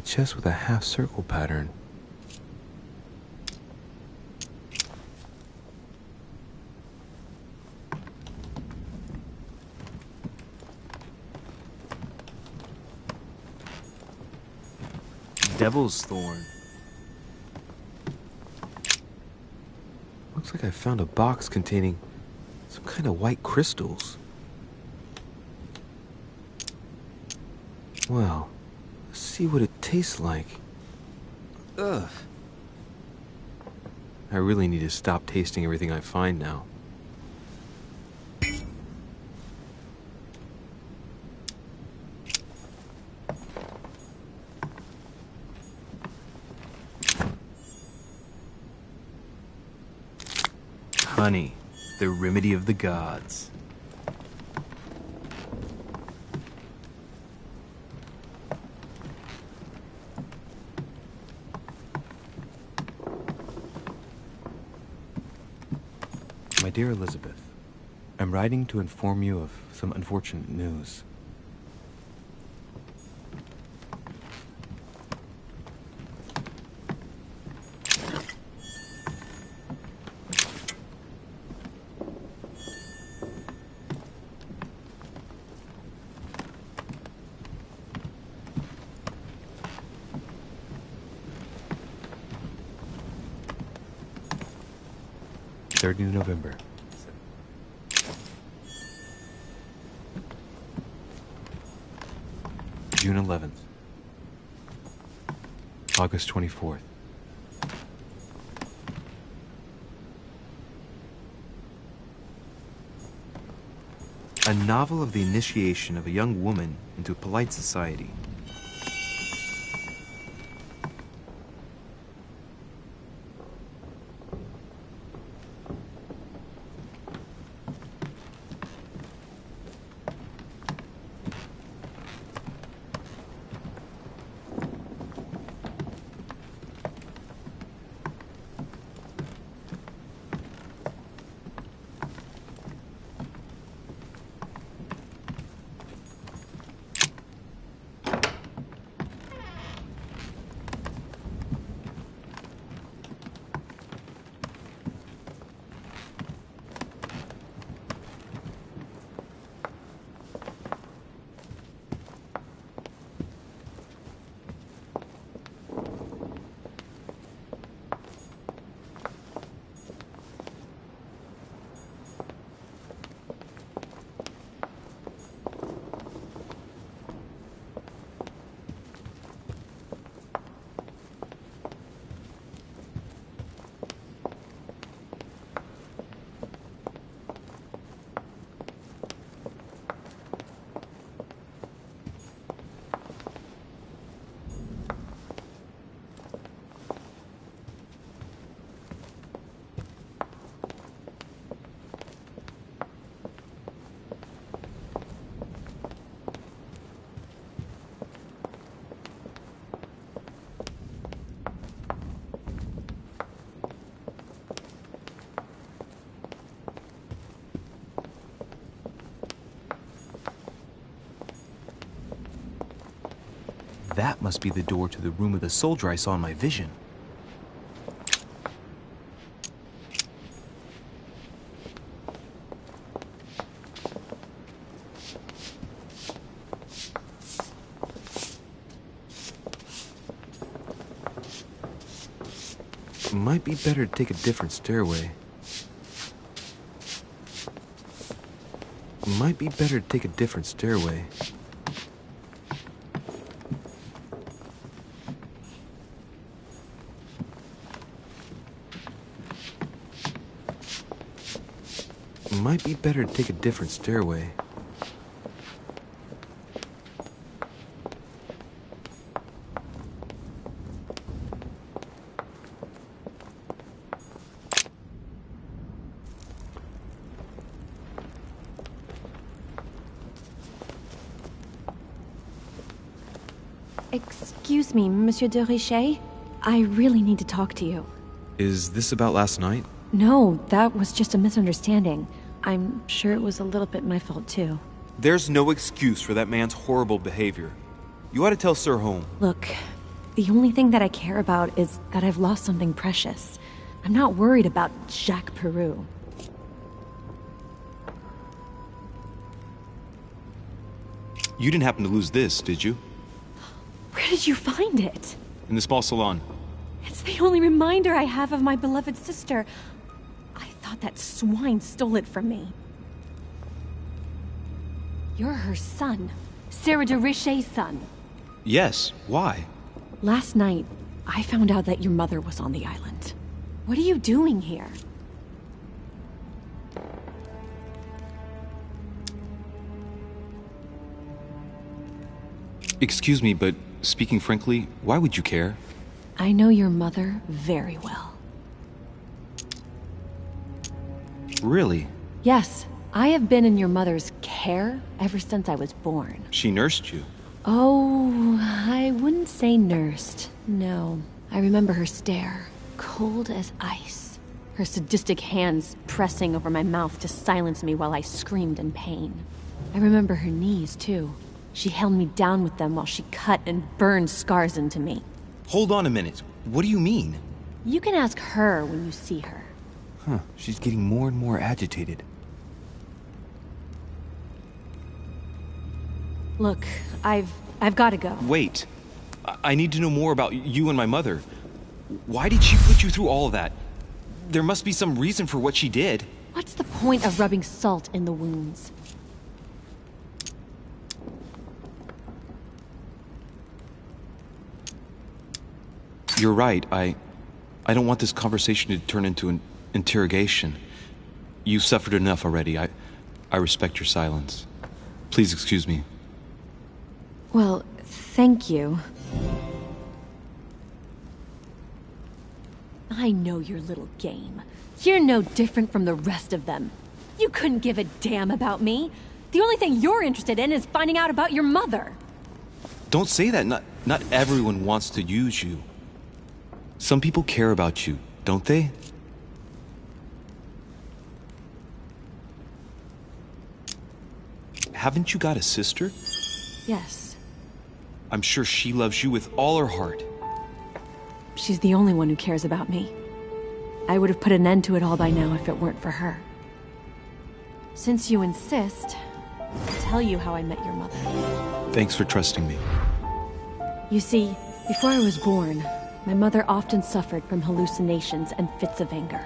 chest with a half-circle pattern. Devil's Thorn. Looks like I found a box containing some kind of white crystals. Well, let's see what it tastes like. Ugh. I really need to stop tasting everything I find now. Honey, the remedy of the gods. My dear Elizabeth, I'm writing to inform you of some unfortunate news. November. June 11th. August 24th. A novel of the initiation of a young woman into polite society. That must be the door to the room of the soldier I saw in my vision. Might be better to take a different stairway. Might be better to take a different stairway. Might be better to take a different stairway. Excuse me, Monsieur de Richet? I really need to talk to you. Is this about last night? No, that was just a misunderstanding. I'm sure it was a little bit my fault, too. There's no excuse for that man's horrible behavior. You ought to tell Sir Holmes. Look, The only thing that I care about is that I've lost something precious. I'm not worried about Jacques Peru. You didn't happen to lose this, did you? Where did you find it? In the small salon. It's the only reminder I have of my beloved sister. I thought that swine stole it from me. You're her son. Sarah de Richet's son. Yes, why? Last night, I found out that your mother was on the island. What are you doing here? Excuse me, but speaking frankly, why would you care? I know your mother very well. Really? Yes, I have been in your mother's care ever since I was born. She nursed you? Oh, I wouldn't say nursed. No. I remember her stare, cold as ice. Her sadistic hands pressing over my mouth to silence me while I screamed in pain. I remember her knees, too. She held me down with them while she cut and burned scars into me. Hold on a minute. What do you mean? You can ask her when you see her. Huh, she's getting more and more agitated. Look, I've got to go. Wait. I need to know more about you and my mother. Why did she put you through all of that? There must be some reason for what she did. What's the point of rubbing salt in the wounds? You're right. I don't want this conversation to turn into an interrogation. You've suffered enough already. I respect your silence. Please excuse me. Well, thank you. I know your little game. You're no different from the rest of them. You couldn't give a damn about me. The only thing you're interested in is finding out about your mother. Don't say that. Not everyone wants to use you. Some people care about you, don't they? Haven't you got a sister? Yes. I'm sure she loves you with all her heart. She's the only one who cares about me. I would have put an end to it all by now if it weren't for her. Since you insist, I'll tell you how I met your mother. Thanks for trusting me. You see, before I was born, my mother often suffered from hallucinations and fits of anger.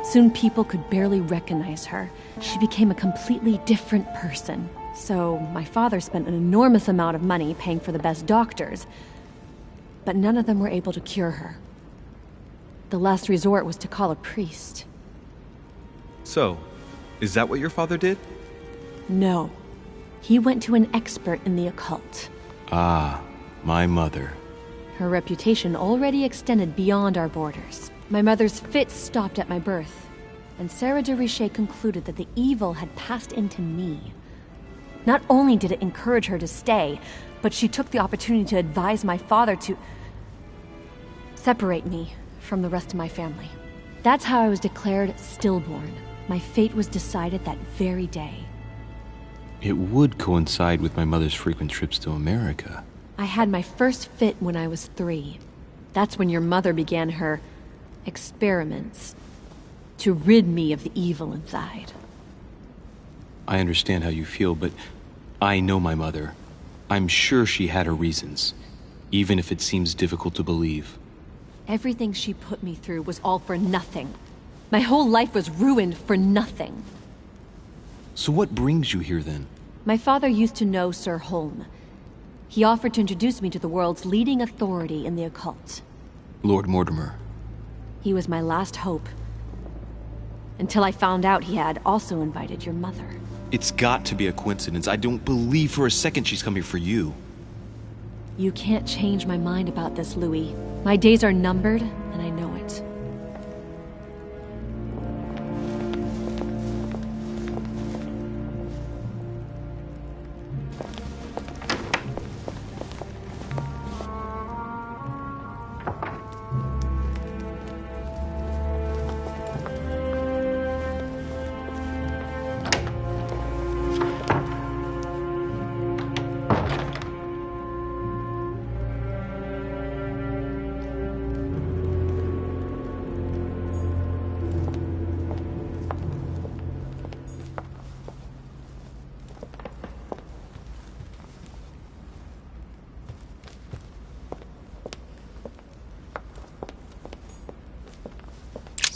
Soon people could barely recognize her. She became a completely different person. So my father spent an enormous amount of money paying for the best doctors, but none of them were able to cure her. The last resort was to call a priest. So, is that what your father did? No. He went to an expert in the occult. Ah, my mother. Her reputation already extended beyond our borders. My mother's fits stopped at my birth, and Sarah de Richet concluded that the evil had passed into me. Not only did it encourage her to stay, but she took the opportunity to advise my father to separate me from the rest of my family. That's how I was declared stillborn. My fate was decided that very day. It would coincide with my mother's frequent trips to America. I had my first fit when I was 3. That's when your mother began her experiments to rid me of the evil inside. I understand how you feel, but I know my mother. I'm sure she had her reasons, even if it seems difficult to believe. Everything she put me through was all for nothing. My whole life was ruined for nothing. So what brings you here then? My father used to know Sir Holm. He offered to introduce me to the world's leading authority in the occult. Lord Mortimer. He was my last hope. Until I found out he had also invited your mother. It's got to be a coincidence. I don't believe for a second she's coming for you. You can't change my mind about this, Louis. My days are numbered, and I know it.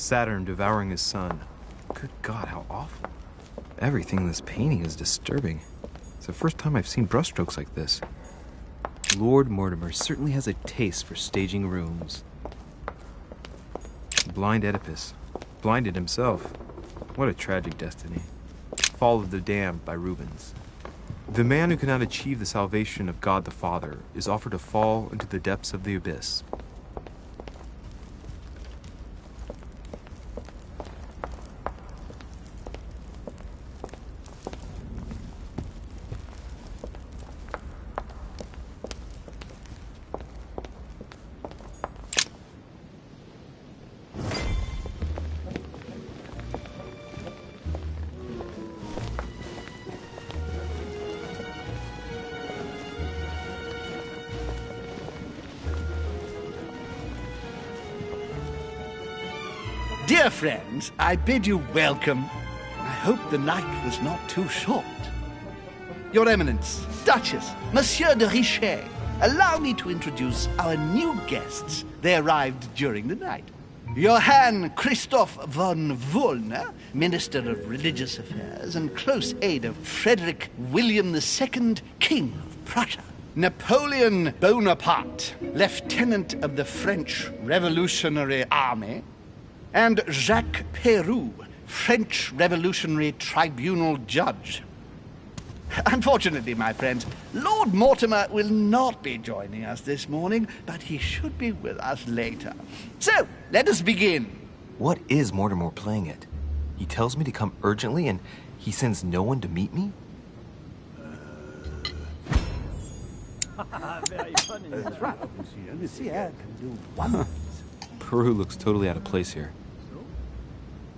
Saturn devouring his son. Good God, how awful. Everything in this painting is disturbing. It's the first time I've seen brushstrokes like this. Lord Mortimer certainly has a taste for staging rooms. Blind Oedipus. Blinded himself. What a tragic destiny. Fall of the Damned by Rubens. The man who cannot achieve the salvation of God the Father is offered to fall into the depths of the abyss. Dear friends, I bid you welcome. I hope the night was not too short. Your Eminence, Duchess, Monsieur de Richet, allow me to introduce our new guests. They arrived during the night. Johann Christoph von Wollner, Minister of Religious Affairs and close aide of Frederick William II, King of Prussia. Napoleon Bonaparte, Lieutenant of the French Revolutionary Army. And Jacques Peroux, French Revolutionary Tribunal Judge. Unfortunately, my friends, Lord Mortimer will not be joining us this morning, but he should be with us later. So, let us begin. What is Mortimer playing at? He tells me to come urgently and he sends no one to meet me? Very funny. That's right. You see, I can do one. Peru looks totally out of place here.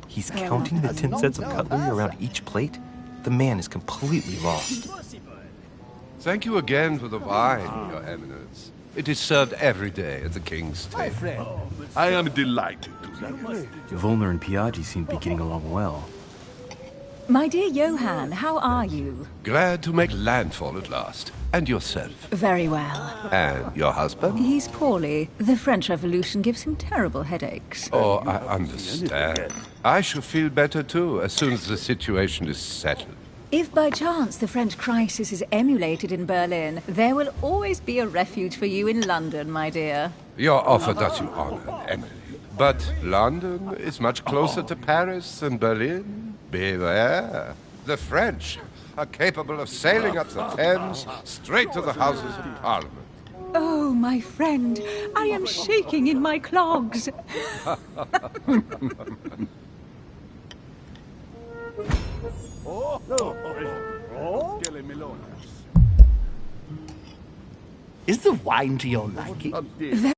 He's counting the 10 sets of cutlery around each plate? The man is completely lost. Thank you again for the wine, Your Eminence. It is served every day at the King's table. I am delighted to hear. Volner and Piaggi seem to be getting along well. My dear Johann, how are you? Glad to make landfall at last. And yourself? Very well. And your husband? He's poorly. The French Revolution gives him terrible headaches. Oh, I understand. I shall feel better too, as soon as the situation is settled. If by chance the French crisis is emulated in Berlin, there will always be a refuge for you in London, my dear. Your offer does you honor, Emily. But London is much closer to Paris than Berlin. Beware. The French are capable of sailing up the Thames straight to the Houses of Parliament. Oh, my friend, I am shaking in my clogs. Is the wine to your liking?